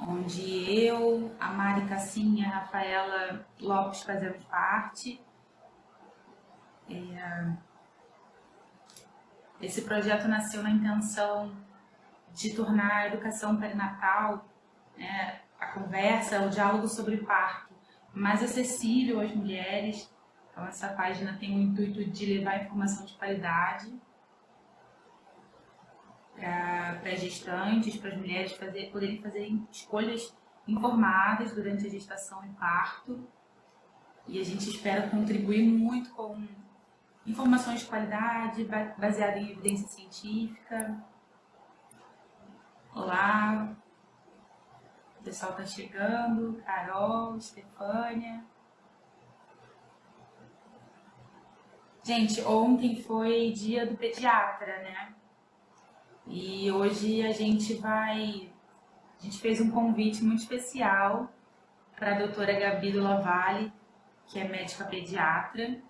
onde eu, a Mari Cassim e a Rafaela Lopes fazemos parte. Esse projeto nasceu na intenção de tornar a educação perinatal, a conversa, o diálogo sobre parto, mais acessível às mulheres. Então, essa página tem o intuito de levar informação de qualidade para as gestantes, para as mulheres poderem fazer escolhas informadas durante a gestação e parto. E a gente espera contribuir muito com informações de qualidade, baseadas em evidência científica. Olá, o pessoal está chegando, Carol, Estefânia. Gente, ontem foi dia do pediatra, né? E hoje a gente fez um convite muito especial para a doutora Gabi do Lavalle, que é médica pediatra,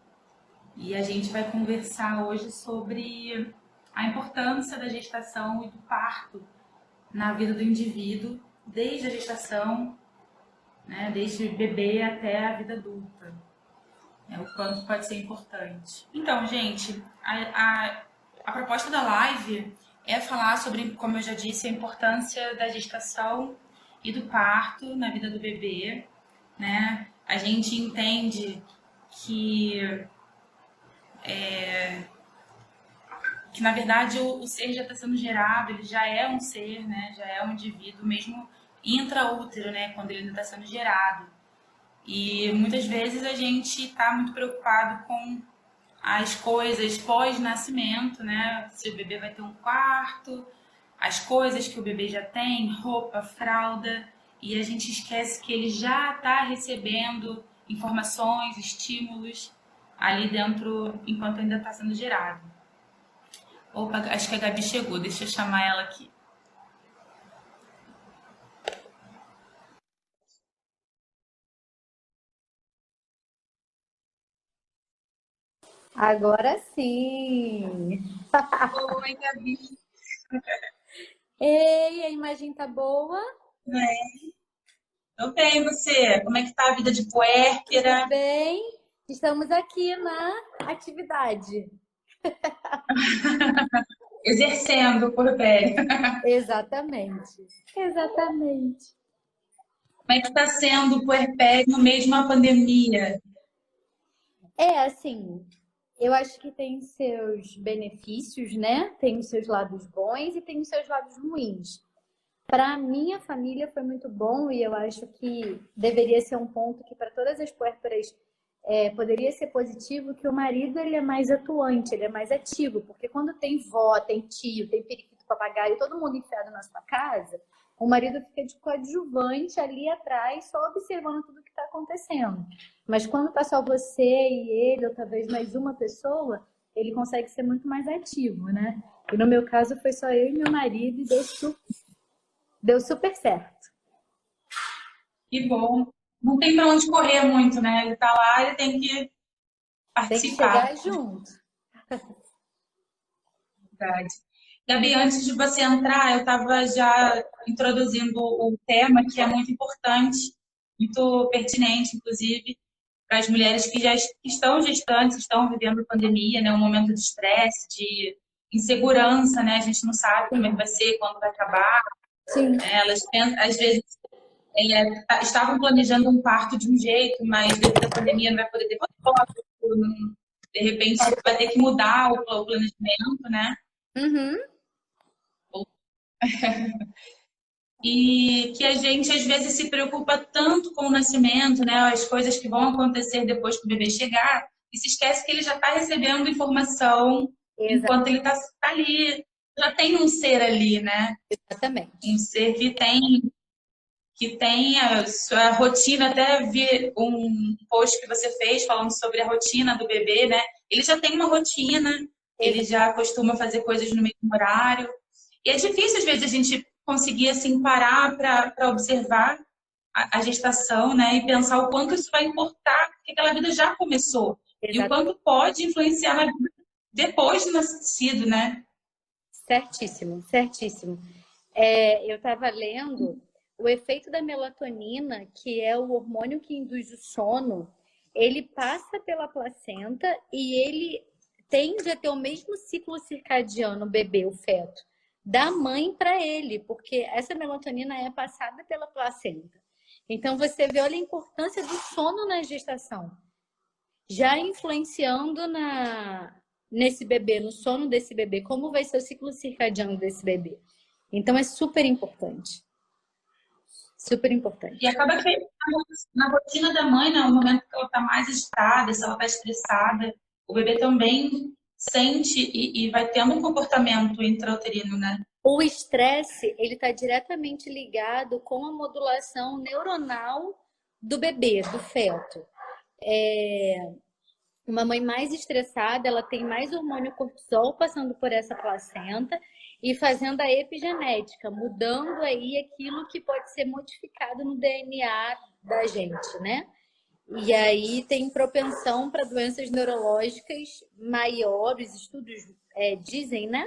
e a gente vai conversar hoje sobre a importância da gestação e do parto na vida do indivíduo, desde a gestação, né, desde o bebê até a vida adulta, o quanto pode ser importante. Então, gente, a proposta da live é falar sobre, como eu já disse, a importância da gestação e do parto na vida do bebê, né? A gente entende que na verdade o ser já está sendo gerado, ele já é um ser, né? Já é um indivíduo, mesmo intraútero, né? Quando ele ainda está sendo gerado. E muitas vezes a gente está muito preocupado com as coisas pós-nascimento, né? Se o bebê vai ter um quarto, as coisas que o bebê já tem, roupa, fralda, e a gente esquece que ele já está recebendo informações, estímulos ali dentro, enquanto ainda está sendo gerado. Opa, acho que a Gabi chegou, deixa eu chamar ela aqui. Agora sim! Oi, Gabi. Ei, a imagem tá boa? Tô bem, você? Como é que tá a vida de puérpera? Tudo bem? Estamos aqui na atividade. Exercendo o puerpério. Exatamente. Exatamente. Como é que tá sendo o puerpério no meio de uma pandemia? Assim, eu acho que tem seus benefícios, né? Tem os seus lados bons e tem os seus lados ruins. Para a minha família foi muito bom e eu acho que deveria ser um ponto que para todas as puérperas poderia ser positivo, que o marido ele é mais atuante, ele é mais ativo, porque quando tem vó, tem tio, tem periquito, papagaio, todo mundo enfiado na sua casa, o marido fica de coadjuvante ali atrás, só observando tudo que está acontecendo. Mas quando tá só você e ele, ou talvez mais uma pessoa, ele consegue ser muito mais ativo, né? E no meu caso foi só eu e meu marido e deu super certo. Que bom. Não tem para onde correr muito, né? Ele tá lá, ele tem que Tem que participar. chegar junto. Verdade. Gabi, antes de você entrar, eu estava já introduzindo o tema que é muito importante, muito pertinente, inclusive, para as mulheres que já estão gestantes, estão vivendo pandemia, né? Um momento de estresse, de insegurança, né? A gente não sabe como é que vai ser, quando vai acabar. Sim. Elas pensam, às vezes estavam planejando um parto de um jeito, mas devido à pandemia não vai poder ter foto, de repente vai ter que mudar o planejamento, né? Uhum. E que a gente às vezes se preocupa tanto com o nascimento, né? As coisas que vão acontecer depois que o bebê chegar, e se esquece que ele já está recebendo informação enquanto ele está ali. Já tem um ser ali, né? Exatamente. Um ser que tem a sua rotina. Até vi um post que você fez falando sobre a rotina do bebê, né? Ele já tem uma rotina, ele já costuma fazer coisas no mesmo horário. E é difícil, às vezes, a gente conseguir assim, parar para observar a gestação, né? E pensar o quanto isso vai importar, porque aquela vida já começou. E o quanto pode influenciar na vida depois do nascido, né? Certíssimo, certíssimo. Eu estava lendo o efeito da melatonina, que é o hormônio que induz o sono, ele passa pela placenta e ele tende a ter o mesmo ciclo circadiano, o bebê, o feto, da mãe para ele, porque essa melatonina é passada pela placenta. Então você vê, olha a importância do sono na gestação, já influenciando nesse bebê, no sono desse bebê, como vai ser o ciclo circadiano desse bebê. Então é super importante. Super importante. E acaba que na rotina da mãe, né, no momento que ela está mais agitada, se ela está estressada, o bebê também sente e vai tendo um comportamento intrauterino, né? O estresse, ele está diretamente ligado com a modulação neuronal do bebê, do feto. Uma mãe mais estressada, ela tem mais hormônio cortisol passando por essa placenta e fazendo a epigenética, mudando aí aquilo que pode ser modificado no DNA da gente, né? E aí tem propensão para doenças neurológicas maiores, estudos dizem, né?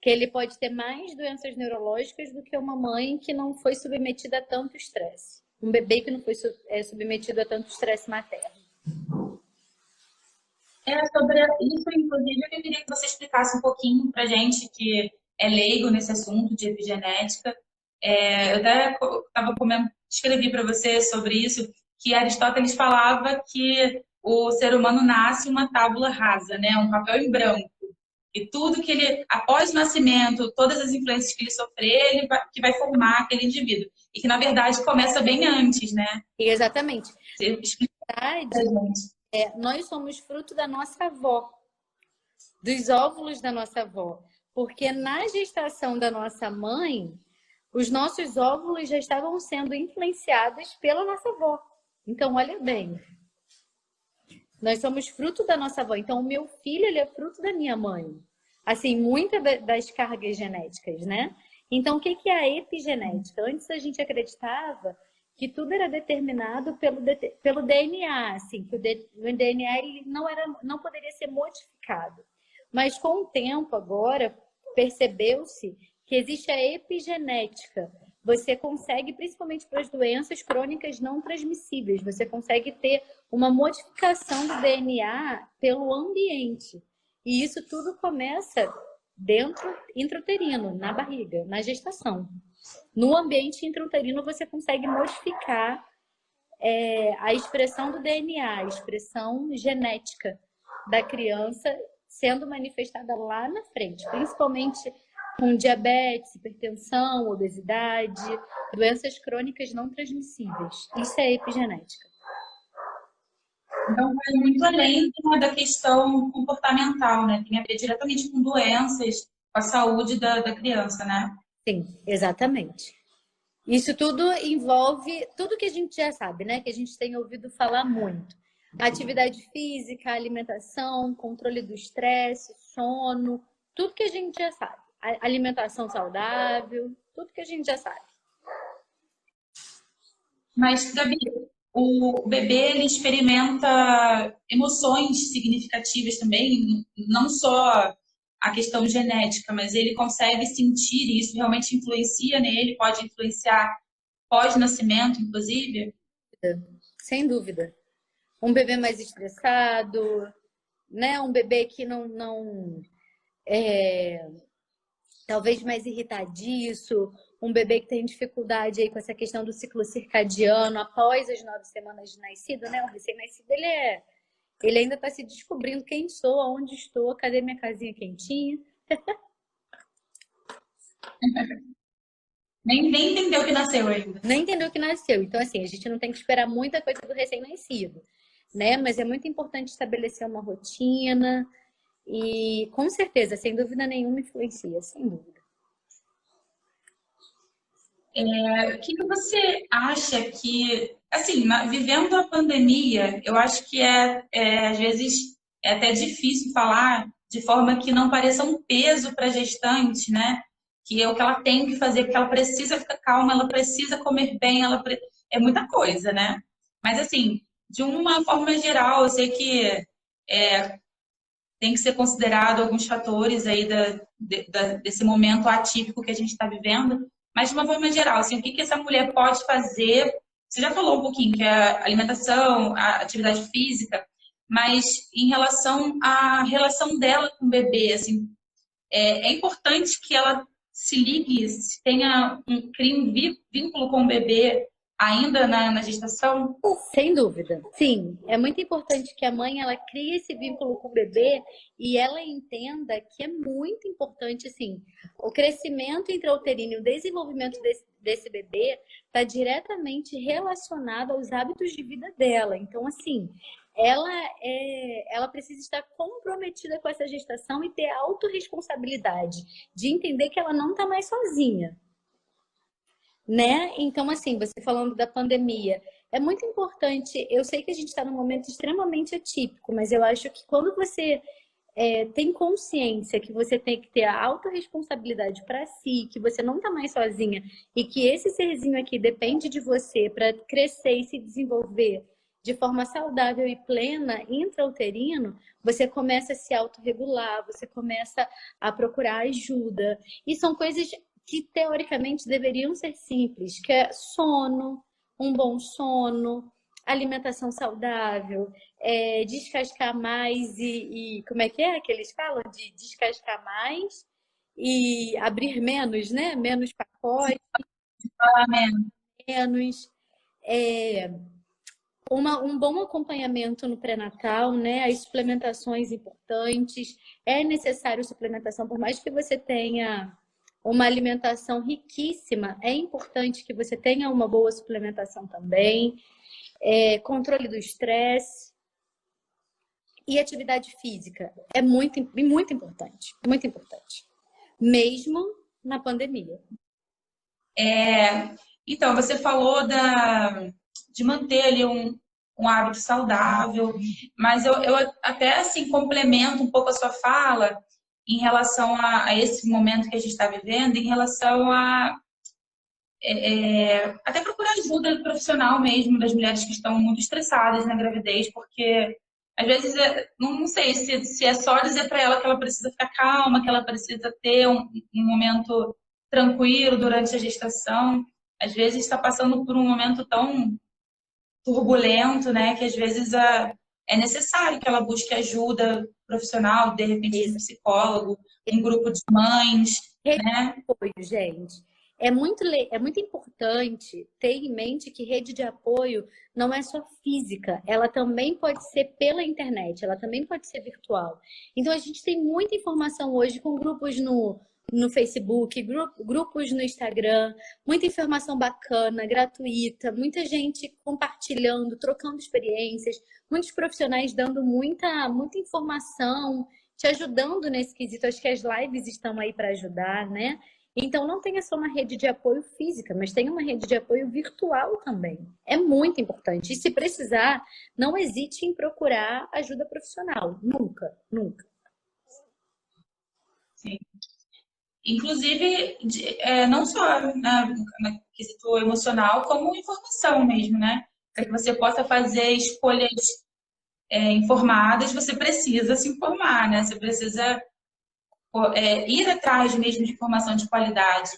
Que ele pode ter mais doenças neurológicas do que uma mãe que não foi submetida a tanto estresse. Um bebê que não foi submetido a tanto estresse materno. Sobre isso, inclusive, eu queria que você explicasse um pouquinho para gente que é leigo nesse assunto de epigenética. Eu até escrevi para você sobre isso, que Aristóteles falava que o ser humano nasce uma tábula rasa, né? Um papel em branco. E tudo que ele, após o nascimento, todas as influências que ele sofrer, que vai formar aquele indivíduo. E que, na verdade, começa bem antes, né? Exatamente. Você explica pra gente. Nós somos fruto da nossa avó, dos óvulos da nossa avó. Porque na gestação da nossa mãe, os nossos óvulos já estavam sendo influenciados pela nossa avó. Então, olha bem. Nós somos fruto da nossa avó. Então, o meu filho, ele é fruto da minha mãe. Assim, muitas das cargas genéticas, né? Então, o que é a epigenética? Antes a gente acreditava que tudo era determinado pelo DNA, assim, que o DNA ele não poderia ser modificado. Mas com o tempo agora, percebeu-se que existe a epigenética. Você consegue, principalmente para as doenças crônicas não transmissíveis, você consegue ter uma modificação do DNA pelo ambiente. E isso tudo começa dentro intrauterino, na barriga, na gestação. No ambiente intrauterino, você consegue modificar a expressão do DNA, a expressão genética da criança sendo manifestada lá na frente, principalmente com diabetes, hipertensão, obesidade, doenças crônicas não transmissíveis. Isso é epigenética. Então, vai muito além da questão comportamental, né? Tem a ver diretamente com doenças, com a saúde da criança, né? Sim, exatamente. Isso tudo envolve tudo que a gente já sabe, né? Que a gente tem ouvido falar muito. Atividade física, alimentação, controle do estresse, sono, tudo que a gente já sabe. Alimentação saudável, tudo que a gente já sabe. Mas, Gabi, o bebê ele experimenta emoções significativas também, não só a questão genética, mas ele consegue sentir isso, realmente influencia nele, pode influenciar pós-nascimento, inclusive? Sem dúvida. Um bebê mais estressado, né? Um bebê que talvez mais irritadiço, um bebê que tem dificuldade aí com essa questão do ciclo circadiano após as 9 semanas de nascido, né? O recém-nascido, ele ainda está se descobrindo quem sou, aonde estou, cadê minha casinha quentinha. Nem entendeu que nasceu ainda. Nem entendeu que nasceu. Então, assim, a gente não tem que esperar muita coisa do recém-nascido, né? Mas é muito importante estabelecer uma rotina e, com certeza, sem dúvida nenhuma, influencia, sem dúvida. O que você acha que, assim, vivendo a pandemia, eu acho que às vezes, é até difícil falar de forma que não pareça um peso para a gestante, né? Que é o que ela tem que fazer, porque ela precisa ficar calma, ela precisa comer bem, é muita coisa, né? Mas, assim, de uma forma geral, eu sei que tem que ser considerado alguns fatores aí desse momento atípico que a gente está vivendo, mas de uma forma geral, assim, o que que essa mulher pode fazer? Você já falou um pouquinho que é a alimentação, a atividade física, mas em relação à relação dela com o bebê, assim, é importante que ela se ligue, tenha crie um vínculo com o bebê ainda na gestação? Sem dúvida. Sim, é muito importante que a mãe ela crie esse vínculo com o bebê e ela entenda que é muito importante, assim, o crescimento intrauterino e o desenvolvimento desse bebê está diretamente relacionado aos hábitos de vida dela. Então, assim, ela precisa estar comprometida com essa gestação e ter autorresponsabilidade de entender que ela não está mais sozinha, né? Então, assim, você falando da pandemia, é muito importante. Eu sei que a gente está num momento extremamente atípico, mas eu acho que quando você tem consciência que você tem que ter a autorresponsabilidade para si, que você não está mais sozinha e que esse serzinho aqui depende de você para crescer e se desenvolver de forma saudável e plena intrauterino, você começa a se autorregular, você começa a procurar ajuda. E são coisas que teoricamente deveriam ser simples, que é sono, um bom sono, alimentação saudável, descascar mais como é que é que eles falam? De descascar mais e abrir menos, né? Menos pacotes, menos. É, um bom acompanhamento no pré-natal, né? As suplementações importantes. É necessário suplementação, por mais que você tenha uma alimentação riquíssima, é importante que você tenha uma boa suplementação também. Controle do estresse e atividade física. É muito importante. Muito importante. Mesmo na pandemia. Então, você falou de manter ali um hábito saudável, mas eu até assim complemento um pouco a sua fala em relação a esse momento que a gente está vivendo, em relação a até procurar ajuda profissional mesmo das mulheres que estão muito estressadas na gravidez, porque às vezes não sei se é só dizer para ela que ela precisa ficar calma, que ela precisa ter um momento tranquilo durante a gestação. Às vezes está passando por um momento tão turbulento, né, que às vezes é necessário que ela busque ajuda profissional, de repente de um psicólogo, um grupo de mães, Rede né? de apoio, gente. É muito importante ter em mente que rede de apoio não é só física, ela também pode ser pela internet, ela também pode ser virtual. Então, a gente tem muita informação hoje com grupos no Facebook, grupos no Instagram, muita informação bacana, gratuita, muita gente compartilhando, trocando experiências, muitos profissionais dando muita informação te ajudando nesse quesito. Acho que as lives estão aí para ajudar, né? Então, não tenha só uma rede de apoio física, mas tenha uma rede de apoio virtual também. É muito importante. E se precisar, não hesite em procurar ajuda profissional. Nunca, nunca. Sim. Inclusive, não só na quesito emocional, como informação mesmo, né? Para que você possa fazer escolhas informadas, você precisa se informar, né? Você precisa ir atrás mesmo de informação de qualidade.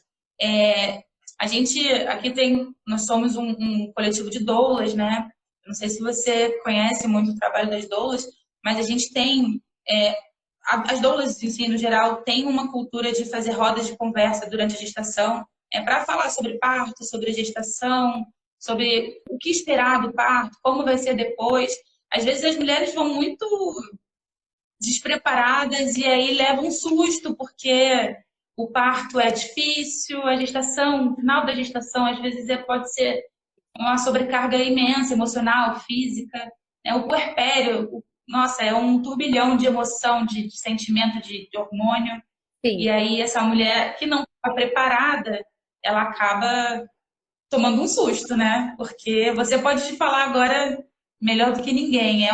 A gente aqui nós somos um coletivo de doulas, né? Não sei se você conhece muito o trabalho das doulas, mas a gente tem as doulas em si, no geral, têm uma cultura de fazer rodas de conversa durante a gestação, para falar sobre parto, sobre gestação, sobre o que esperar do parto, como vai ser depois. Às vezes as mulheres vão muito despreparadas e aí levam um susto, porque o parto é difícil, a gestação, o final da gestação, às vezes pode ser uma sobrecarga imensa, emocional, física. Né? O puerpério, nossa, é um turbilhão de emoção, de sentimento, de hormônio. Sim. E aí essa mulher que não está preparada, ela acaba tomando um susto, né? Porque você pode te falar agora melhor do que ninguém.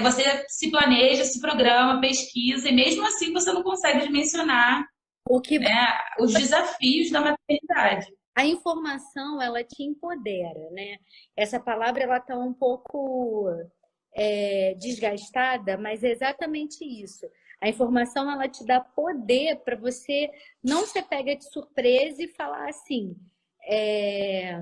Você se planeja, se programa, pesquisa, e mesmo assim você não consegue dimensionar, O que né, os desafios da maternidade. A informação, ela te empodera, né? Essa palavra, ela tá um pouco desgastada, mas é exatamente isso. A informação, ela te dá poder para você não ser pega de surpresa e falar assim, é,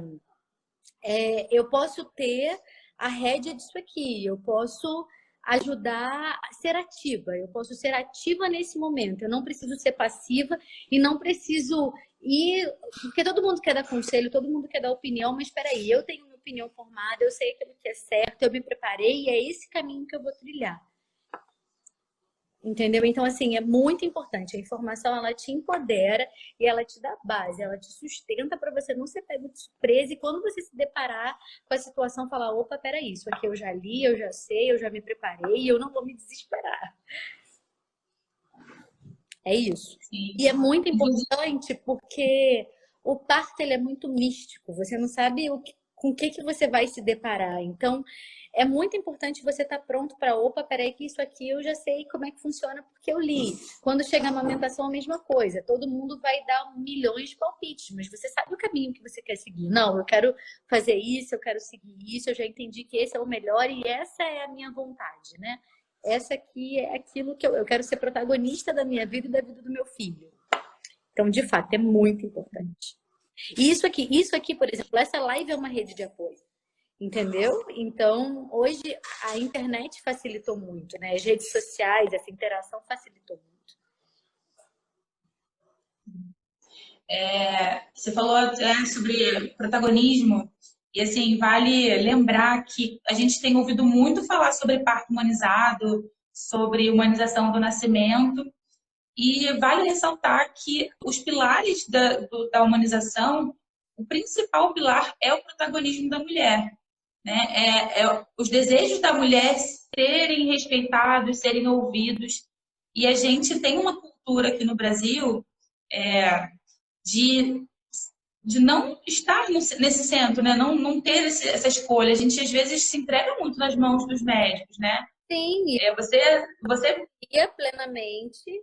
eu posso ter a rédea disso aqui, eu posso ajudar a ser ativa, eu posso ser ativa nesse momento, eu não preciso ser passiva e não preciso ir, porque todo mundo quer dar conselho, todo mundo quer dar opinião, mas espera aí, eu tenho minha opinião formada, eu sei aquilo que é certo, eu me preparei e é esse caminho que eu vou trilhar. Entendeu? Então, assim, é muito importante. A informação, ela te empodera e ela te dá base, ela te sustenta para você não ser pego de surpresa e quando você se deparar com a situação, falar, opa, peraí, isso aqui eu já li, eu já sei, eu já me preparei e eu não vou me desesperar. É isso. Sim. E é muito importante porque o parto, ele é muito místico. Você não sabe com o que você vai se deparar. Então, é muito importante você estar pronto para, opa, peraí que isso aqui eu já sei como é que funciona porque eu li. Quando chega a amamentação, a mesma coisa. Todo mundo vai dar milhões de palpites, mas você sabe o caminho que você quer seguir. Não, eu quero fazer isso, eu quero seguir isso, eu já entendi que esse é o melhor e essa é a minha vontade, né? Essa aqui é aquilo que eu quero ser protagonista da minha vida e da vida do meu filho. Então, de fato, é muito importante. E isso aqui, por exemplo, essa live é uma rede de apoio. Entendeu? Então, hoje a internet facilitou muito, né? As redes sociais, essa interação facilitou muito. Você falou sobre protagonismo, e assim, vale lembrar que a gente tem ouvido muito falar sobre parto humanizado, sobre humanização do nascimento, e vale ressaltar que os pilares da humanização, o principal pilar é o protagonismo da mulher. Né? Os desejos da mulher serem respeitados, serem ouvidos. E a gente tem uma cultura aqui no Brasil de, de não estar nesse centro, né? Não ter essa escolha. A gente às vezes se entrega muito nas mãos dos médicos, né? Sim, Você ia plenamente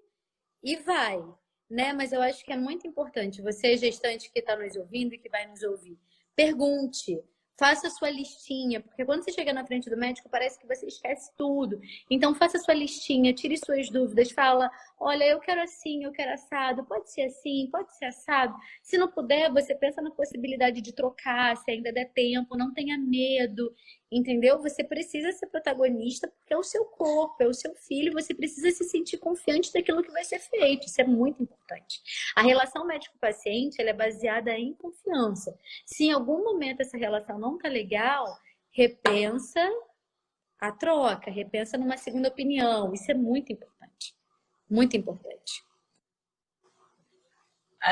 e vai, né? Mas eu acho que é muito importante, você, gestante que está nos ouvindo e que vai nos ouvir, pergunte, faça sua listinha, porque quando você chega na frente do médico, parece que você esquece tudo. Então, faça sua listinha, tire suas dúvidas, fala, olha, eu quero assim, eu quero assado, pode ser assim, pode ser assado. Se não puder, você pensa na possibilidade de trocar, se ainda der tempo, não tenha medo, entendeu? Você precisa ser protagonista porque é o seu corpo, é o seu filho, você precisa se sentir confiante daquilo que vai ser feito. Isso é muito importante. A relação médico-paciente, ela é baseada em confiança. Se em algum momento essa relação não tá legal, repensa a troca, repensa numa segunda opinião. Isso é muito importante. Muito importante.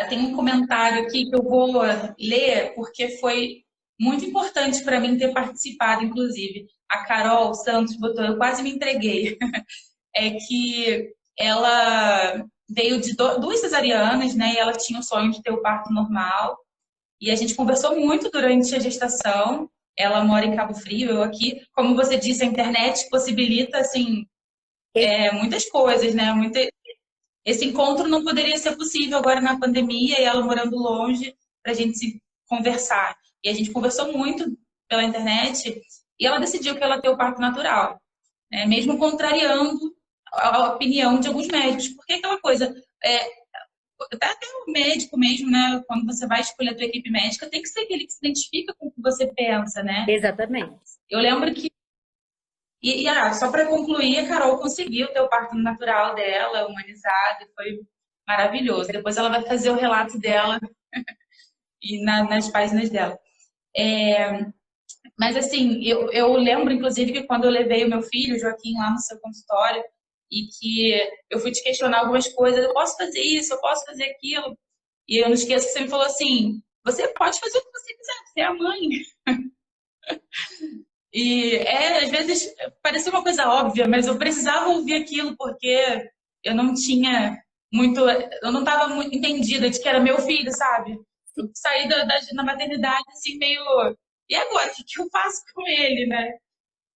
tem um comentário aqui que eu vou ler porque foi muito importante para mim ter participado, inclusive. A Carol Santos botou, eu quase me entreguei. É que ela veio de duas cesarianas, né? E ela tinha o sonho de ter o parto normal. E a gente conversou muito durante a gestação. Ela mora em Cabo Frio, eu aqui. Como você disse, a internet possibilita, assim, muitas coisas, né? Esse encontro não poderia ser possível agora na pandemia e ela morando longe para a gente se conversar. E a gente conversou muito pela internet e ela decidiu que ela tem o parto natural, né? Mesmo contrariando a opinião de alguns médicos. Porque aquela coisa, até o médico mesmo, né? Quando você vai escolher a tua equipe médica, tem que ser aquele que se identifica com o que você pensa, né? Exatamente. Eu lembro que só para concluir, a Carol conseguiu ter o parto natural dela, humanizado, e foi maravilhoso. Depois ela vai fazer o relato dela e nas páginas dela. Mas assim, eu lembro, inclusive, que quando eu levei o meu filho, o Joaquim, lá no seu consultório, e que eu fui te questionar algumas coisas, eu posso fazer isso, eu posso fazer aquilo. E eu não esqueço que você me falou assim, você pode fazer o que você quiser, você é a mãe. E às vezes parecia uma coisa óbvia, mas eu precisava ouvir aquilo porque eu não tinha eu não estava muito entendida de que era meu filho, sabe? Eu saí da maternidade assim meio, e agora, o que eu faço com ele, né?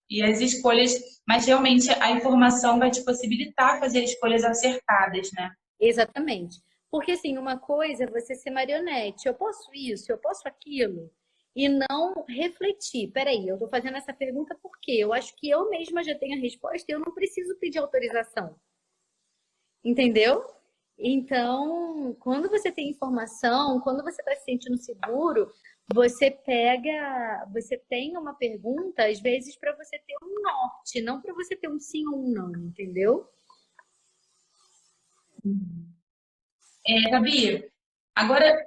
E as escolhas, mas realmente a informação vai te possibilitar fazer escolhas acertadas, né? Exatamente. Porque, assim, uma coisa é você ser marionete. Eu posso isso, eu posso aquilo. E não refletir. Peraí, eu estou fazendo essa pergunta por quê? Eu acho que eu mesma já tenho a resposta e eu não preciso pedir autorização. entendeu? Então, quando você tem informação, quando você está se sentindo seguro, você tem uma pergunta, às vezes, para você ter um norte, não para você ter um sim ou um não, entendeu? Gabi, agora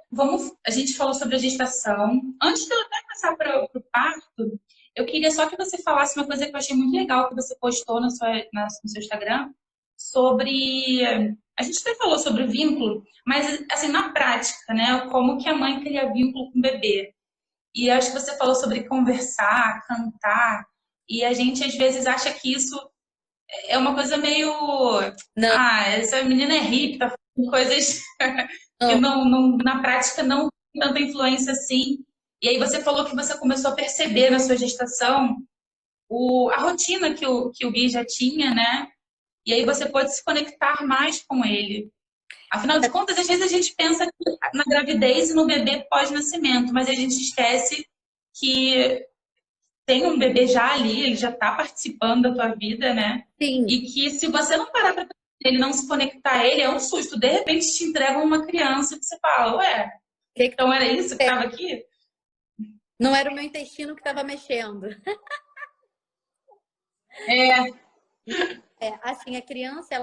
a gente falou sobre a gestação. Antes de eu até passar para o parto, eu queria só que você falasse uma coisa que eu achei muito legal que você postou no seu Instagram sobre. A gente até falou sobre o vínculo, mas assim, na prática, né? Como que a mãe cria vínculo com o bebê. E acho que você falou sobre conversar, cantar, e a gente às vezes acha que isso é uma coisa meio. Não, Ah, essa menina é hippie, tá fazendo coisas que não. na prática não tem tanta influência assim. E aí você falou que você começou a perceber na sua gestação a rotina que o Gui já tinha, né? E aí você pode se conectar mais com ele. Afinal de contas, às vezes a gente pensa na gravidez e no bebê pós-nascimento, mas a gente esquece que tem um bebê já ali, ele já está participando da tua vida, né? Sim. E que se você não parar para ele, não se conectar a ele, é um susto. De repente te entregam uma criança que você fala, ué, Que então era isso que estava aqui? não era o meu intestino que estava mexendo. É, Assim, a criança,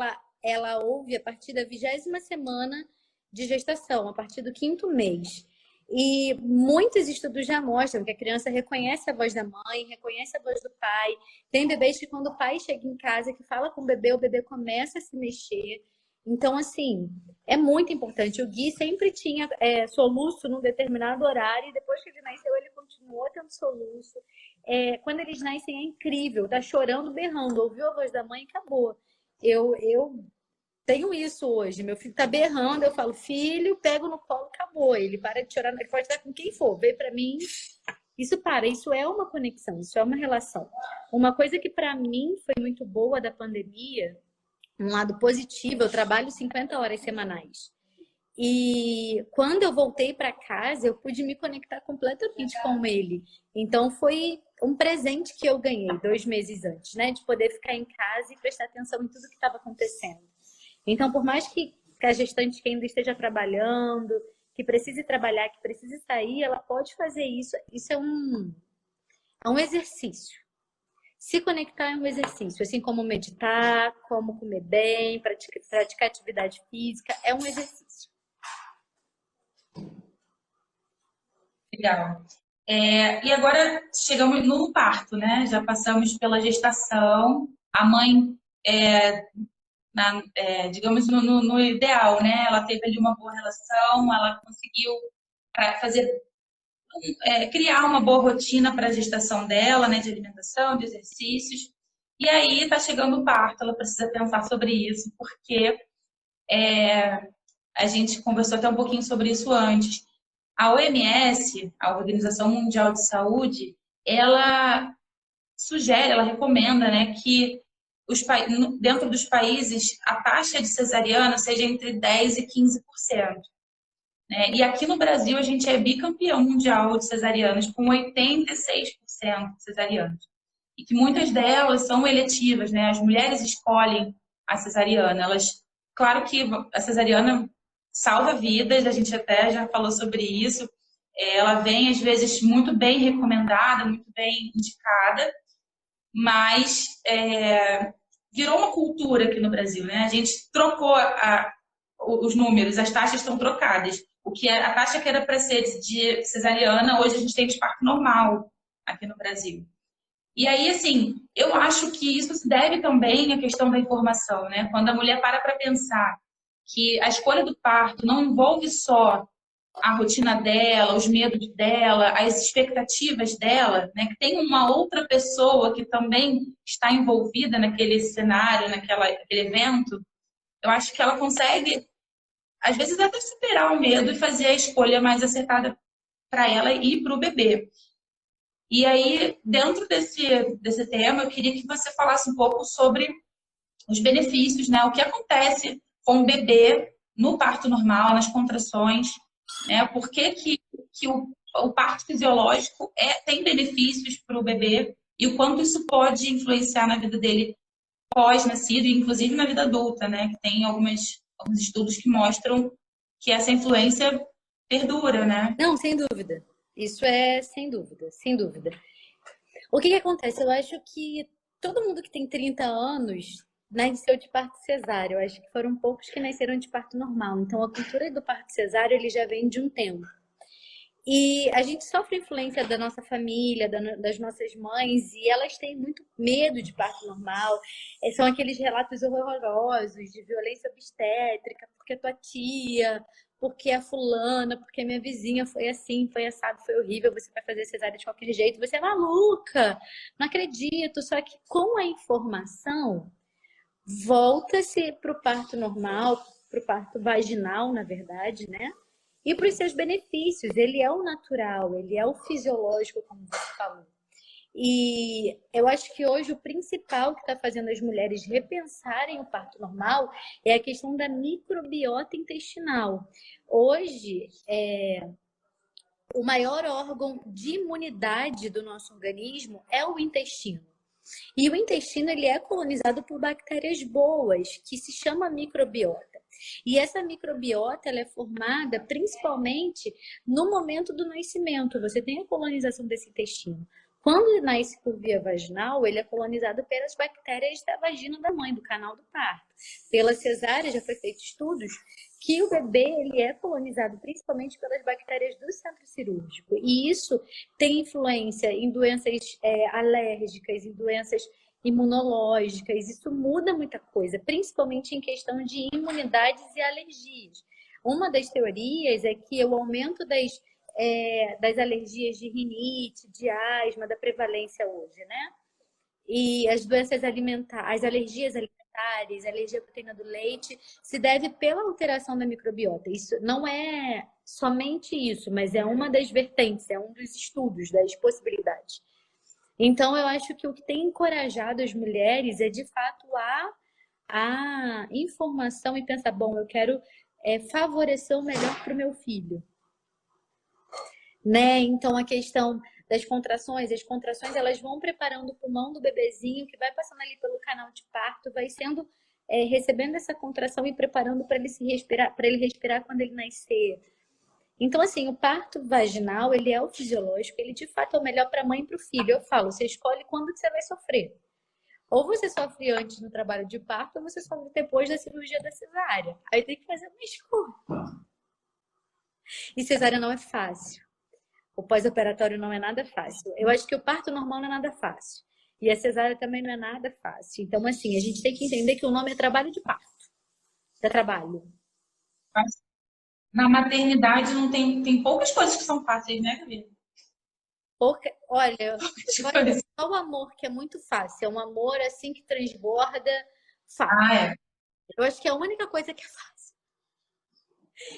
ela ouve a partir da 20ª semana de gestação, a partir do 5º mês. E muitos estudos já mostram que a criança reconhece a voz da mãe, reconhece a voz do pai. Tem bebês que quando o pai chega em casa, que fala com o bebê começa a se mexer. Então, assim, é muito importante. O Gui sempre tinha soluço num determinado horário e depois que ele nasceu, ele continuou tendo soluço. Quando eles nascem é incrível, tá chorando, berrando, ouviu a voz da mãe e acabou. Eu tenho isso hoje. Meu filho tá berrando, eu falo, filho, pego no colo, acabou. Ele para de chorar, ele pode estar com quem for, veio para mim. Isso é uma conexão, isso é uma relação. Uma coisa que para mim foi muito boa da pandemia, um lado positivo, eu trabalho 50 horas semanais. E quando eu voltei para casa, eu pude me conectar completamente com ele. Então foi um presente que eu ganhei 2 meses antes, né? De poder ficar em casa e prestar atenção em tudo que estava acontecendo. Então, por mais que a gestante que ainda esteja trabalhando, que precise trabalhar, que precise sair, ela pode fazer isso. Isso é um exercício. Se conectar é um exercício, assim como meditar, como comer bem, praticar atividade física, é um exercício. legal. E agora chegamos no parto, né? Já passamos pela gestação, a mãe, digamos, no ideal, né? Ela teve ali uma boa relação, ela conseguiu fazer criar uma boa rotina para a gestação dela, né, de alimentação, de exercícios. E aí está chegando o parto, ela precisa pensar sobre isso, porque a gente conversou até um pouquinho sobre isso antes. A OMS, a Organização Mundial de Saúde, ela sugere, ela recomenda, né, que dentro dos países a taxa de cesariana seja entre 10% e 15%. Né? E aqui no Brasil a gente é bicampeão mundial de cesarianas, com 86% de cesarianas. E que muitas delas são eletivas, né? As mulheres escolhem a cesariana. Claro que a cesariana salva vidas, a gente até já falou sobre isso. Ela vem, às vezes, muito bem recomendada, muito bem indicada, mas virou uma cultura aqui no Brasil, né? A gente trocou os números, as taxas estão trocadas. A taxa que era para ser de cesariana, hoje a gente tem de parto normal aqui no Brasil. E aí, assim, eu acho que isso se deve também à questão da informação, né? Quando a mulher para pensar que a escolha do parto não envolve só a rotina dela, os medos dela, as expectativas dela, né? Que tem uma outra pessoa que também está envolvida naquele cenário, naquele evento, eu acho que ela consegue às vezes até superar o medo e fazer a escolha mais acertada para ela e para o bebê. E aí, dentro desse tema, eu queria que você falasse um pouco sobre os benefícios, né? O que acontece com o bebê no parto normal, nas contrações, né? Por que o parto fisiológico tem benefícios para o bebê e o quanto isso pode influenciar na vida dele pós-nascido e inclusive na vida adulta, né? Que tem alguns estudos que mostram que essa influência perdura, né? Não, sem dúvida. Isso é sem dúvida, sem dúvida. O que que acontece? Eu acho que todo mundo que tem 30 anos nasceu de parto cesáreo. Eu acho que foram poucos que nasceram de parto normal. Então, a cultura do parto cesáreo ele já vem de um tempo. E a gente sofre influência da nossa família, das nossas mães, e elas têm muito medo de parto normal. São aqueles relatos horrorosos de violência obstétrica, porque a tua tia, porque a fulana, porque a minha vizinha foi assim, foi assado, foi horrível, você vai fazer cesárea de qualquer jeito, você é maluca, não acredito. Só que com a informação, volta-se para o parto normal, para o parto vaginal, na verdade, né? E para os seus benefícios. Ele é o natural, ele é o fisiológico, como você falou. E eu acho que hoje o principal que está fazendo as mulheres repensarem o parto normal é a questão da microbiota intestinal. Hoje, o maior órgão de imunidade do nosso organismo é o intestino. E o intestino ele é colonizado por bactérias boas, que se chama microbiota. E essa microbiota ela é formada principalmente no momento do nascimento. Você tem a colonização desse intestino. Quando nasce por via vaginal, ele é colonizado pelas bactérias da vagina da mãe, do canal do parto. Pela cesárea já foi feito estudos que o bebê ele é colonizado principalmente pelas bactérias do centro cirúrgico. E isso tem influência em doenças alérgicas, em doenças imunológicas. Isso muda muita coisa, principalmente em questão de imunidades e alergias. Uma das teorias é que o aumento das alergias de rinite, de asma, da prevalência hoje, né? E as doenças alimentares, as alergias alimentares, a alergia à proteína do leite, se deve pela alteração da microbiota. Isso não é somente isso, mas é uma das vertentes, é um dos estudos, das possibilidades. Então, eu acho que o que tem encorajado as mulheres é, de fato, a informação e pensar, bom, eu quero favorecer o melhor para o meu filho. Né? Então, a questão das contrações, as contrações elas vão preparando o pulmão do bebezinho que vai passando ali pelo canal de parto, vai sendo recebendo essa contração e preparando para ele respirar quando ele nascer. Então, assim, o parto vaginal, ele é o fisiológico, ele de fato é o melhor para a mãe e para o filho. Eu falo, você escolhe quando que você vai sofrer. Ou você sofre antes no trabalho de parto, ou você sofre depois da cirurgia da cesárea. Aí tem que fazer uma escolha. E cesárea não é fácil. O pós-operatório não é nada fácil. Eu acho que o parto normal não é nada fácil. E a cesárea também não é nada fácil. Então, assim, a gente tem que entender que o nome é trabalho de parto. É trabalho. Na maternidade não tem poucas coisas que são fáceis, né, Gabi? Olha, só o amor que é muito fácil. É um amor assim que transborda fácil. Ah, é. Eu acho que é a única coisa que é fácil.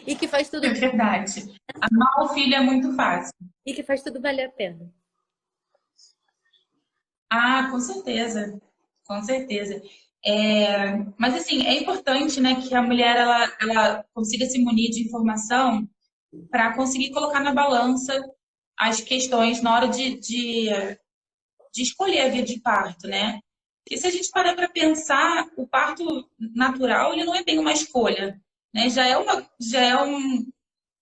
E que faz tudo É verdade. Amar o filho é muito fácil. e que faz tudo valer a pena. Ah, com certeza. Com certeza. Mas assim, é importante, né, que a mulher ela consiga se munir de informação para conseguir colocar na balança as questões na hora de escolher a via de parto, né? Porque se a gente parar para pensar, o parto natural ele não é bem uma escolha, né?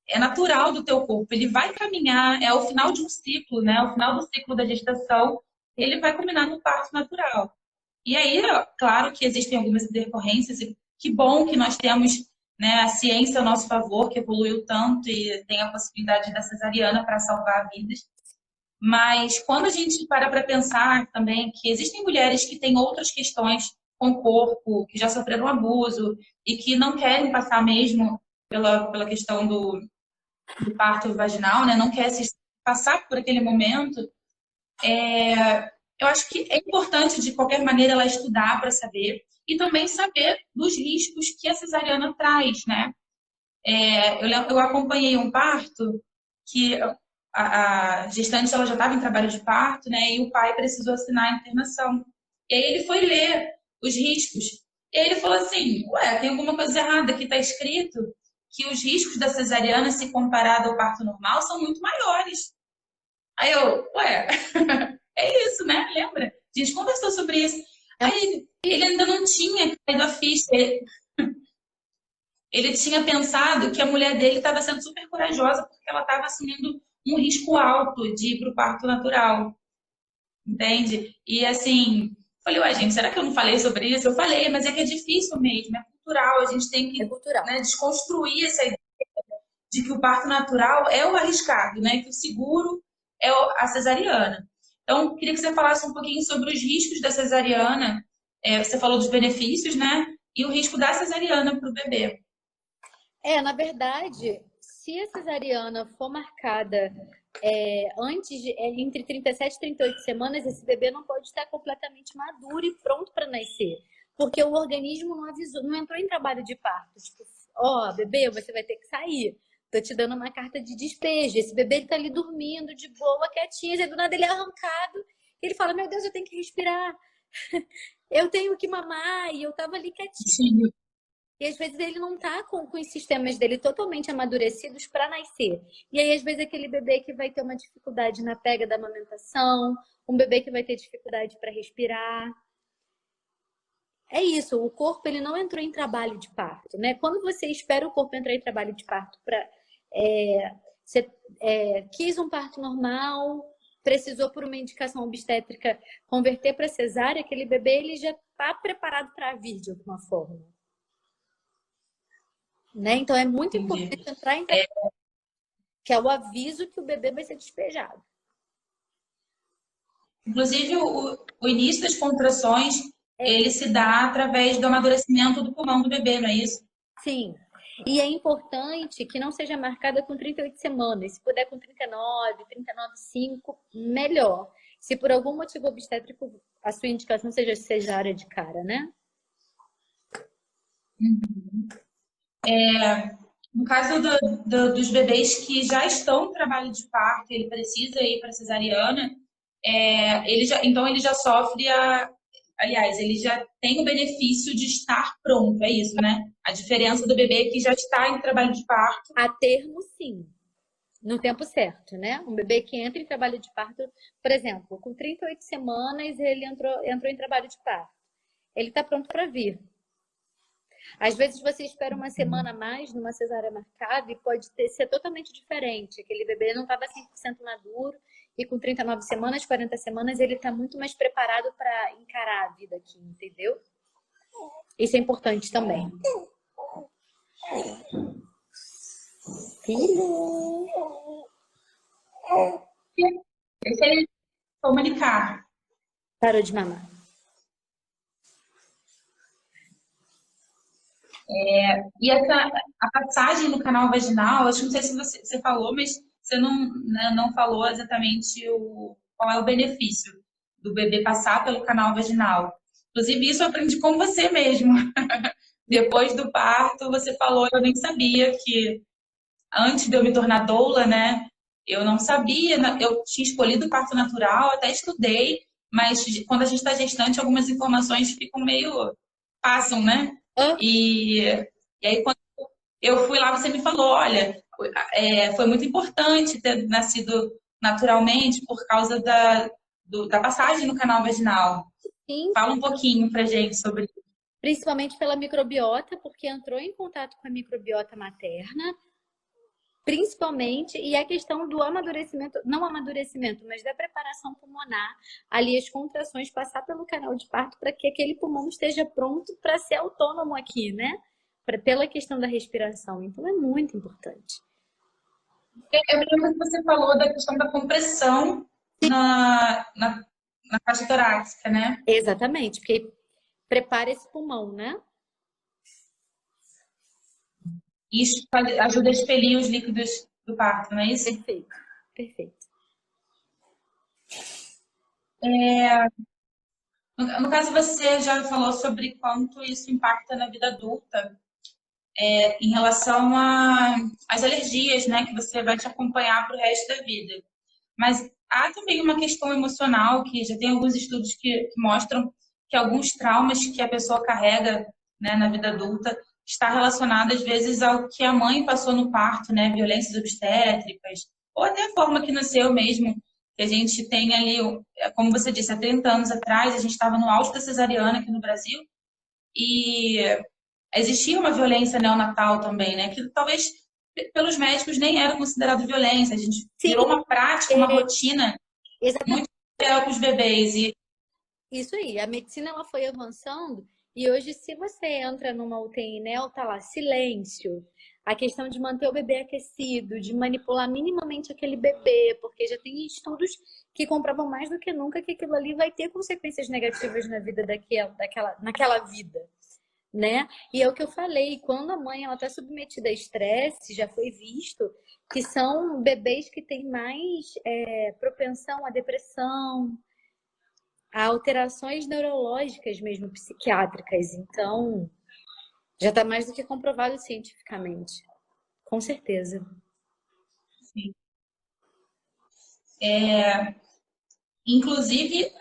É natural do teu corpo, ele vai caminhar, é o final de um ciclo, né? O final do ciclo da gestação, ele vai culminar no parto natural. E aí, claro que existem algumas intercorrências, e que bom que nós temos, né, a ciência ao nosso favor, que evoluiu tanto e tem a possibilidade da cesariana para salvar vidas. Mas quando a gente para pensar também que existem mulheres que têm outras questões com o corpo, que já sofreram abuso e que não querem passar mesmo pela questão do parto vaginal, né, não quer se passar por aquele momento, eu acho que é importante, de qualquer maneira, ela estudar para saber e também saber dos riscos que a cesariana traz, né? Eu acompanhei um parto que a gestante ela já estava em trabalho de parto, né? E o pai precisou assinar a internação. E aí ele foi ler os riscos. E aí ele falou assim, ué, tem alguma coisa errada, aqui está escrito que os riscos da cesariana, se comparado ao parto normal, são muito maiores. Aí eu, ué, é isso, né? Lembra? A gente conversou sobre isso. É um Aí ele ainda não tinha caído a ficha. Ele tinha pensado que a mulher dele estava sendo super corajosa porque ela estava assumindo um risco alto de ir para o parto natural, entende? E assim, falei, ué, gente, será que eu não falei sobre isso? Eu falei, mas é que é difícil mesmo, é cultural, a gente tem é que, cultural. né, desconstruir essa ideia de que o parto natural é o arriscado, né? Que o seguro é a cesariana. Então, queria que você falasse um pouquinho sobre os riscos da cesariana. Você falou dos benefícios, né? E o risco da cesariana para o bebê. Na verdade, se a cesariana for marcada entre 37 e 38 semanas, esse bebê não pode estar completamente maduro e pronto para nascer. Porque o organismo não avisou, não entrou em trabalho de parto. Tipo, ó, bebê, você vai ter que sair. Tô te dando uma carta de despejo. Esse bebê ele tá ali dormindo de boa, quietinho, e do nada ele é arrancado. Ele fala: Meu Deus, eu tenho que respirar. Eu tenho que mamar. E eu tava ali quietinho. Sim. E às vezes ele não tá com os sistemas dele totalmente amadurecidos para nascer. E aí, às vezes, aquele bebê que vai ter uma dificuldade na pega da amamentação, um bebê que vai ter dificuldade para respirar. É isso, o corpo ele não entrou em trabalho de parto, né? Quando você espera o corpo entrar em trabalho de parto para você quis um parto normal, precisou por uma indicação obstétrica converter para cesárea, aquele bebê ele já está preparado para vir de alguma forma. Né? Então é muito importante entrar em trabalho, que é o aviso que o bebê vai ser despejado. Inclusive, o início das contrações, ele se dá através do amadurecimento do pulmão do bebê, não é isso? Sim. E é importante que não seja marcada com 38 semanas. Se puder com 39, 39,5, melhor. Se por algum motivo obstétrico a sua indicação seja cesárea de cara, né? Uhum. No caso dos bebês que já estão no trabalho de parto, ele precisa ir para cesariana, então ele já sofre aliás, ele já tem o benefício de estar pronto, é isso, né? A diferença do bebê que já está em trabalho de parto. A termo, sim. No tempo certo, né? Um bebê que entra em trabalho de parto, por exemplo, com 38 semanas ele entrou em trabalho de parto. Ele está pronto para vir. Às vezes você espera uma semana a mais numa cesárea marcada e pode ser totalmente diferente. Aquele bebê não estava 100% maduro e com 39 semanas, 40 semanas, ele está muito mais preparado para encarar a vida aqui, entendeu? Isso é importante também. Filho! Esse é comunicar. Parou de mamar. E a passagem no canal vaginal, acho que não sei se você falou, mas você não falou exatamente qual é o benefício do bebê passar pelo canal vaginal. Inclusive, isso eu aprendi com você mesmo. Depois do parto, você falou, eu nem sabia que antes de eu me tornar doula, né? Eu não sabia, eu tinha escolhido o parto natural, até estudei, mas quando a gente está gestante, algumas informações ficam passam, né? E aí, quando eu fui lá, você me falou, olha, foi muito importante ter nascido naturalmente por causa da passagem no canal vaginal. Sim. Fala um pouquinho pra gente sobre isso. Principalmente pela microbiota, porque entrou em contato com a microbiota materna, principalmente, e a questão do amadurecimento, não amadurecimento, mas da preparação pulmonar, ali as contrações, passar pelo canal de parto para que aquele pulmão esteja pronto para ser autônomo aqui, né? Pela questão da respiração. Então é muito importante. Eu me lembro que você falou da questão da compressão na caixa torácica, né? Exatamente, porque prepara esse pulmão, né? Isso ajuda a expelir os líquidos do parto, não é isso? Perfeito, perfeito. No caso, você já falou sobre quanto isso impacta na vida adulta, em relação às alergias, né, que você vai te acompanhar para o resto da vida. Mas há também uma questão emocional, que já tem alguns estudos que mostram que alguns traumas que a pessoa carrega, né, na vida adulta está relacionado, às vezes, ao que a mãe passou no parto, né, violências obstétricas, ou até a forma que nasceu mesmo, que a gente tem ali, como você disse, há 30 anos atrás, a gente estava no auge da cesariana aqui no Brasil, e existia uma violência neonatal também, né? Que talvez pelos médicos nem era considerado violência. A gente Sim, virou uma prática, uma rotina exatamente. muito cruel com os bebês. E Isso aí, a medicina ela foi avançando e hoje, se você entra numa UTI neo, tá lá, silêncio. A questão de manter o bebê aquecido, de manipular minimamente aquele bebê, porque já tem estudos que comprovam mais do que nunca que aquilo ali vai ter consequências negativas na vida naquela vida, né? E é o que eu falei, quando a mãe ela está submetida a estresse, já foi visto que são bebês que têm mais propensão à depressão, a alterações neurológicas mesmo, psiquiátricas. Então, já está mais do que comprovado cientificamente. Com certeza. assim, inclusive,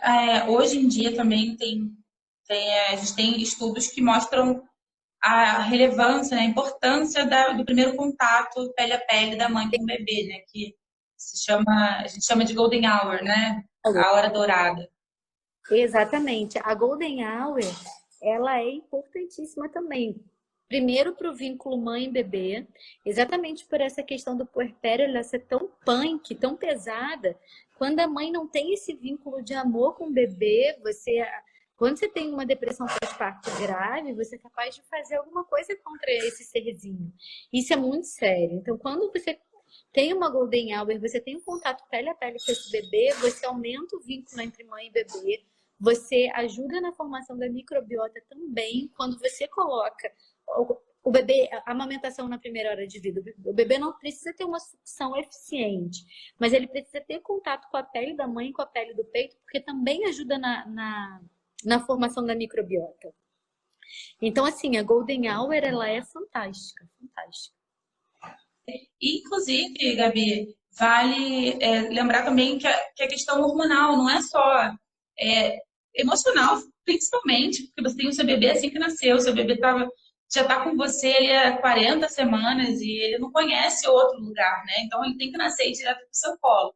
hoje em dia também a gente tem estudos que mostram a relevância, né, a importância do primeiro contato pele a pele da mãe com o bebê, né, que a gente chama de golden hour, né, a hora dourada. Exatamente. A Golden Hour, ela é importantíssima também. Primeiro para o vínculo mãe-bebê, exatamente por essa questão do puerpério ela ser tão punk, tão pesada. Quando a mãe não tem esse vínculo de amor com o bebê, quando você tem uma depressão pós-parto grave, você é capaz de fazer alguma coisa contra esse serzinho. Isso é muito sério. Então, quando você tem uma Golden Hour, você tem um contato pele a pele com esse bebê, você aumenta o vínculo entre mãe e bebê, você ajuda na formação da microbiota também, quando você coloca o bebê, a amamentação na primeira hora de vida. O bebê não precisa ter uma sucção eficiente, mas ele precisa ter contato com a pele da mãe, com a pele do peito, porque também ajuda na formação da microbiota. Então, assim, a Golden Hour, ela é fantástica, fantástica. Inclusive, Gabi, vale lembrar também que a questão hormonal não é só emocional, principalmente, porque você tem o seu bebê assim que nasceu, o seu bebê já está com você ele há 40 semanas e ele não conhece outro lugar, né? Então ele tem que nascer direto para o seu colo.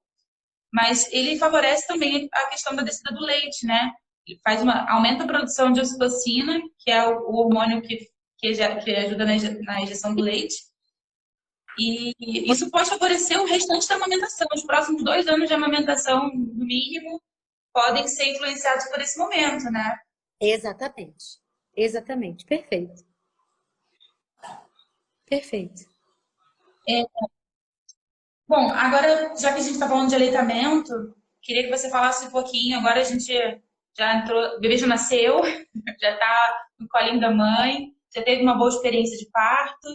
Mas ele favorece também a questão da descida do leite, né? Ele aumenta a produção de ocitocina, que é o hormônio que ajuda na injeção do leite. E isso pode favorecer o restante da amamentação. Os próximos 2 anos de amamentação, no mínimo, podem ser influenciados por esse momento, né? Exatamente. Exatamente. Perfeito. Perfeito. Bom, agora, já que a gente está falando de aleitamento, queria que você falasse um pouquinho. Agora a gente já entrou, o bebê já nasceu, já está no colinho da mãe, já teve uma boa experiência de parto.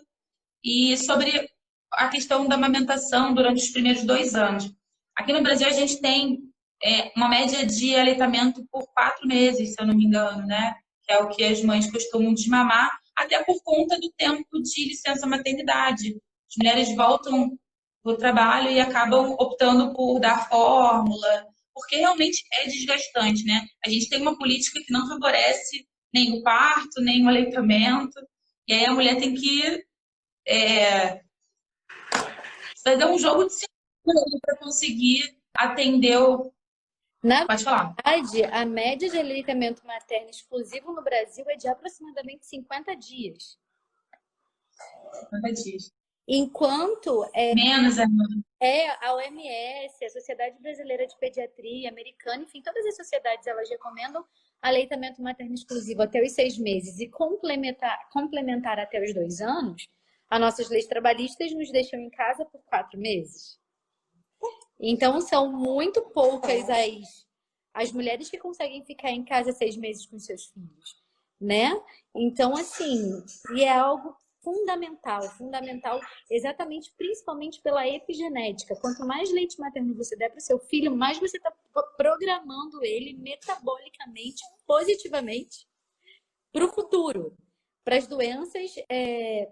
E sobre a questão da amamentação durante os primeiros 2 anos. Aqui no Brasil a gente tem uma média de aleitamento por 4 meses, se eu não me engano, né? Que é o que as mães costumam desmamar, até por conta do tempo de licença maternidade. As mulheres voltam do trabalho e acabam optando por dar fórmula, porque realmente é desgastante, né? A gente tem uma política que não favorece nem o parto, nem o aleitamento, e aí a mulher tem que fazer um jogo de cintura para conseguir atender o. Na Pode falar. verdade, a média de aleitamento materno exclusivo no Brasil é de aproximadamente 50 dias. 50 dias. Enquanto Menos a OMS, a Sociedade Brasileira de Pediatria, americana, enfim, todas as sociedades elas recomendam aleitamento materno exclusivo até os 6 meses e complementar até os 2 anos. As nossas leis trabalhistas nos deixam em casa por 4 meses. Então, são muito poucas as mulheres que conseguem ficar em casa 6 meses com seus filhos, né? Então, assim, e é algo fundamental, exatamente, principalmente pela epigenética. Quanto mais leite materno você der para o seu filho, mais você está programando ele metabolicamente, positivamente, para o futuro, para as doenças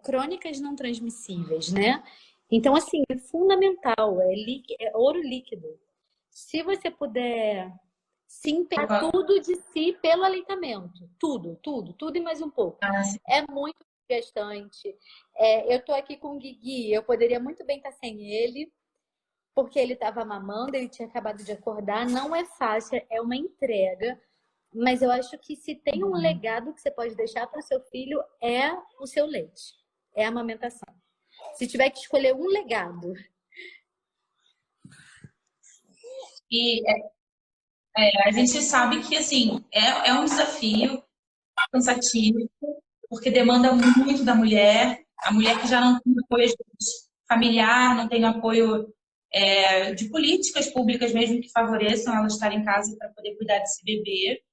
crônicas não transmissíveis, né? Então, assim, é fundamental, é ouro líquido. Se você puder se empenhar tudo de si pelo aleitamento, tudo e mais um pouco. É muito desgastante. Eu tô aqui com o Guigui, eu poderia muito bem estar sem ele, porque ele estava mamando, ele tinha acabado de acordar. Não é fácil, é uma entrega. Mas eu acho que se tem um legado que você pode deixar para o seu filho é o seu leite, é a amamentação. Se tiver que escolher um legado. E a gente sabe que, assim, é um desafio cansativo, porque demanda muito da mulher. A mulher que já não tem apoio às vezes, familiar, não tem apoio de políticas públicas mesmo que favoreçam ela estar em casa para poder cuidar desse bebê.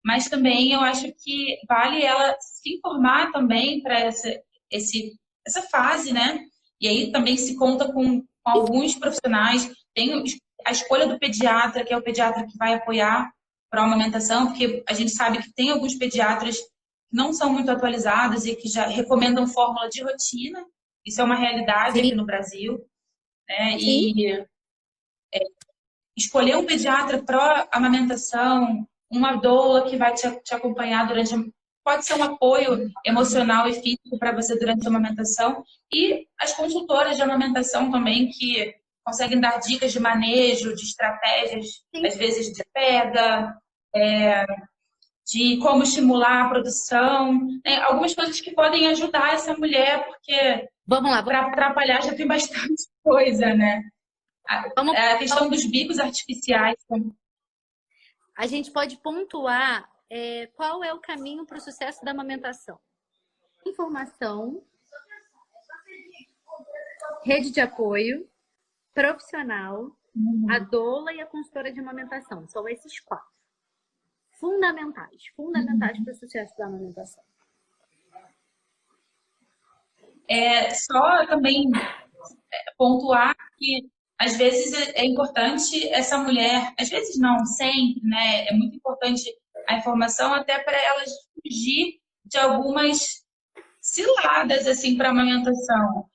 Mas também eu acho que vale ela se informar também para essa fase, né? E aí também se conta com alguns profissionais. Tem a escolha do pediatra, que é o pediatra que vai apoiar para a amamentação, porque a gente sabe que tem alguns pediatras que não são muito atualizados e que já recomendam fórmula de rotina. Isso é uma realidade aqui Sim. no Brasil, né? Sim. E escolher um pediatra pró-amamentação, uma doula que vai te acompanhar durante. Pode ser um apoio emocional e físico para você durante a amamentação. E as consultoras de amamentação também, que conseguem dar dicas de manejo, de estratégias, Sim. às vezes de pega, de como estimular a produção, né? Algumas coisas que podem ajudar essa mulher, porque Vamos lá, para atrapalhar já tem bastante coisa, né? vamos. A questão dos bicos artificiais. A gente pode pontuar qual é o caminho para o sucesso da amamentação. Informação, rede de apoio, profissional, a doula e a consultora de amamentação. São esses 4. Fundamentais para o sucesso da amamentação. Só também pontuar que às vezes é importante essa mulher, às vezes não, sempre, né? É muito importante a informação até para elas fugir de algumas ciladas assim para amamentação.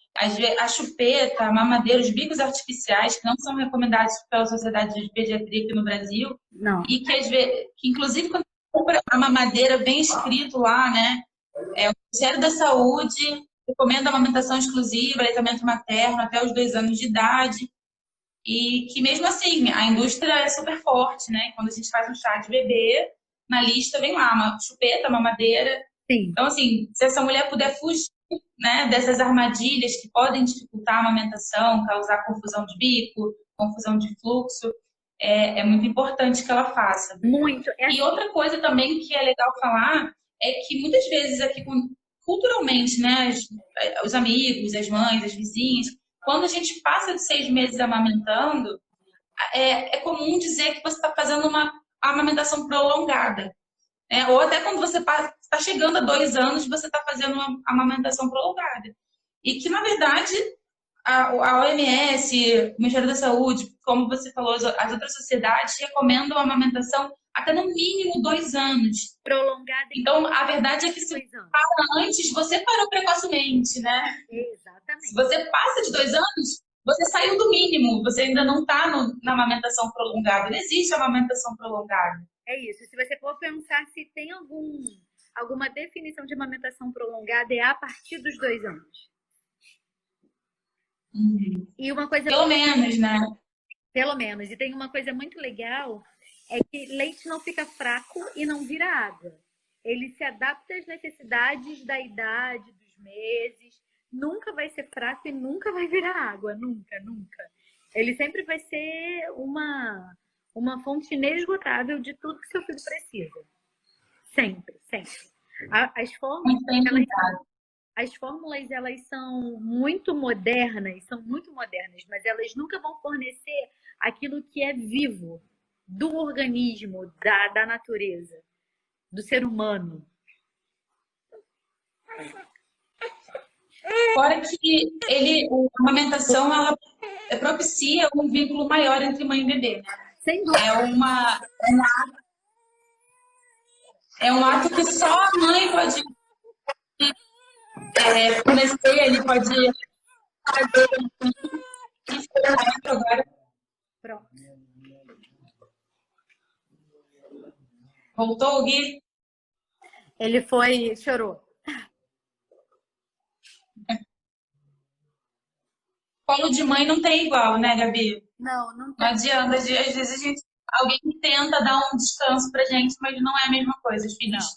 A chupeta, a mamadeira, os bicos artificiais que não são recomendados pela Sociedade de Pediatria aqui no Brasil, Não. e que às vezes, que inclusive quando compra a mamadeira vem escrito lá, né? O Ministério da Saúde recomenda a amamentação exclusiva, aleitamento materno até os 2 anos de idade. E que mesmo assim, a indústria é super forte, né? Quando a gente faz um chá de bebê, na lista vem lá, uma chupeta, mamadeira. Sim. Então, assim, se essa mulher puder fugir, né, dessas armadilhas que podem dificultar a amamentação, causar confusão de bico, confusão de fluxo, é muito importante que ela faça. Muito. E outra coisa também que é legal falar é que muitas vezes aqui, culturalmente, né, os amigos, as mães, as vizinhas, quando a gente passa de 6 meses amamentando, é comum dizer que você está fazendo uma amamentação prolongada. Né? Ou até quando você está chegando a 2 anos, você está fazendo uma amamentação prolongada. E que, na verdade, a OMS, o Ministério da Saúde, como você falou, as outras sociedades recomendam a amamentação até no mínimo 2 anos. Prolongada. Então, a verdade é que se para antes, você parou precocemente, né? Exatamente. Se você passa de 2 anos, você saiu do mínimo, você ainda não está na amamentação prolongada. Não existe amamentação prolongada. É isso. Se você for pensar se tem alguma definição de amamentação prolongada, é a partir dos 2 anos. E uma coisa Pelo menos, né? Pelo menos. E tem uma coisa muito legal, é que leite não fica fraco e não vira água. Ele se adapta às necessidades da idade, dos meses. Nunca vai ser fraco e nunca vai virar água. Nunca, nunca. Ele sempre vai ser uma fonte inesgotável de tudo que seu filho precisa. Sempre, sempre. As fórmulas, elas são muito modernas, mas elas nunca vão fornecer aquilo que é vivo do organismo, da natureza, do ser humano. Fora que a amamentação, ela propicia um vínculo maior entre mãe e bebê. Sem dúvida. É um ato que só a mãe pode fornecer, ele pode fazer. Agora. Pronto. Voltou, Gui? Ele chorou. Colo de mãe não tem igual, né, Gabi? não Não tem. adianta, às vezes alguém tenta dar um descanso pra gente, mas não é a mesma coisa. Os filhos Não,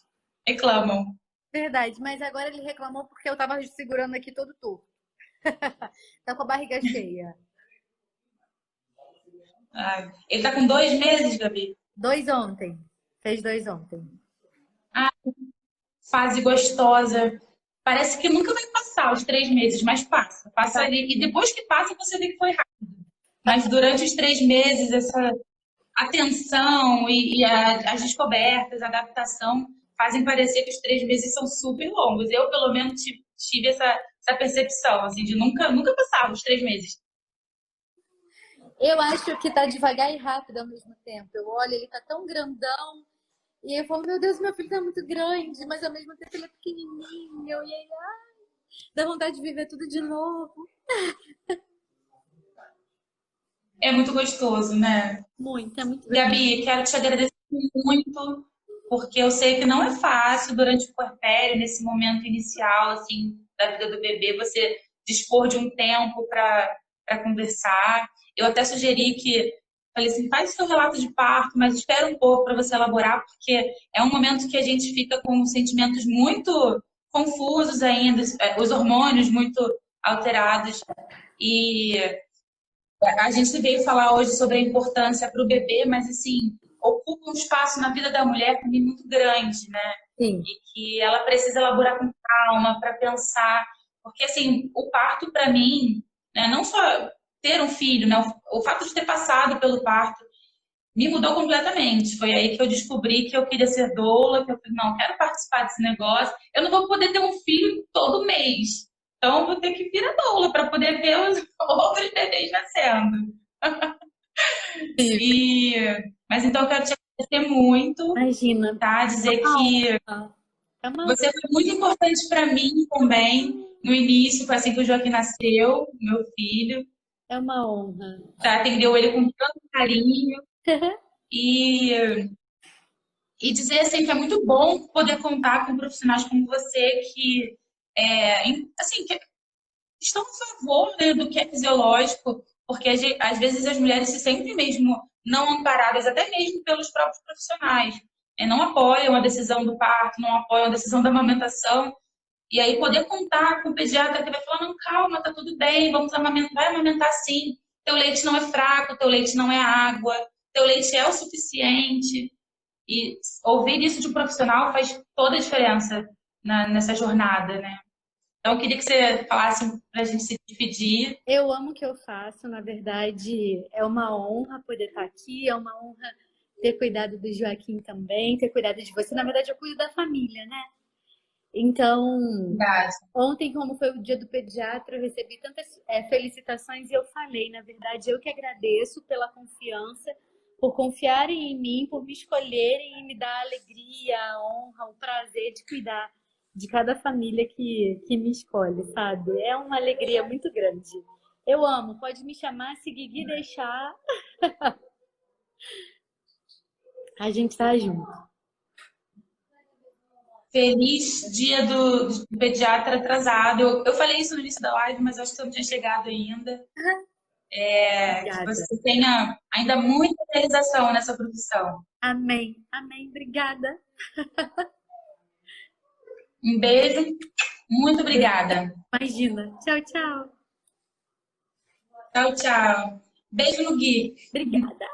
reclamam. verdade. Mas agora ele reclamou porque eu tava segurando aqui todo torto. Tá com a barriga cheia. Ai, ele tá com 2 meses, Gabi. 2 ontem. Fez 2 ontem. Fase gostosa. Parece que nunca vai passar os 3 meses, mas passa. Passa Tá. ali. E depois que passa, você vê que foi rápido. Mas durante os 3 meses, essa atenção e as descobertas, a adaptação, fazem parecer que os 3 meses são super longos. Eu, pelo menos, tive essa percepção, assim, de nunca passava os 3 meses. Eu acho que tá devagar e rápido ao mesmo tempo. Eu olho, ele tá tão grandão. E eu falo, meu Deus, meu filho tá muito grande, mas ao mesmo tempo ele é pequenininho. E aí, dá vontade de viver tudo de novo. É muito gostoso, né? Muito, é muito gostoso. Gabi, quero te agradecer muito, porque eu sei que não é fácil durante o puerpério, nesse momento inicial, assim, da vida do bebê, você dispor de um tempo para conversar. Eu até sugeri que, falei assim, faz o seu relato de parto, mas espera um pouco para você elaborar, porque é um momento que a gente fica com sentimentos muito confusos ainda, os hormônios muito alterados. E a gente veio falar hoje sobre a importância para o bebê, mas assim, ocupa um espaço na vida da mulher também muito grande, né? Sim. E que ela precisa elaborar com calma para pensar, porque assim, o parto para mim, né, não só ter um filho, né, o fato de ter passado pelo parto me mudou completamente. Foi aí que eu descobri que eu queria ser doula, que eu falei, não, quero participar desse negócio. Eu não vou poder ter um filho todo mês. Então, eu vou ter que virar doula para poder ver os outros bebês nascendo. E, mas então, eu quero te agradecer muito, Imagina. tá? Dizer que É uma, você foi muito importante para mim também, no início, foi assim que o Joaquim nasceu, meu filho. é uma honra. Tá? Atendeu ele com tanto carinho. E dizer assim que é muito bom poder contar com profissionais como você que, assim, que estão a favor, né, do que é fisiológico, porque às vezes as mulheres se sentem mesmo não amparadas, até mesmo pelos próprios profissionais. Não apoiam a decisão do parto, não apoiam a decisão da amamentação. E aí poder contar com o pediatra que vai falar, não, calma, tá tudo bem, vamos amamentar, vai amamentar sim. Teu leite não é fraco, teu leite não é água, teu leite é o suficiente. E ouvir isso de um profissional faz toda a diferença nessa jornada, né? Então, eu queria que você falasse para a gente se despedir. Eu amo o que eu faço, na verdade, é uma honra poder estar aqui, é uma honra ter cuidado do Joaquim também, ter cuidado de você. Na verdade, eu cuido da família, né? Então, Verdade. ontem, como foi o dia do pediatra, eu recebi tantas felicitações e eu falei, na verdade, eu que agradeço pela confiança, por confiarem em mim, por me escolherem e me dar a alegria, a honra, o prazer de cuidar de cada família que me escolhe, sabe? É uma alegria muito grande. Eu amo, pode me chamar, se Guigui deixar, a gente tá junto. Feliz dia do pediatra atrasado. Eu falei isso no início da live, mas acho que você não tinha chegado ainda. Que Obrigada. você tenha ainda muita realização nessa profissão. Amém, amém, obrigada. Um beijo, muito obrigada. Imagina. Tchau, tchau. Tchau, tchau. Beijo no Gui. Obrigada.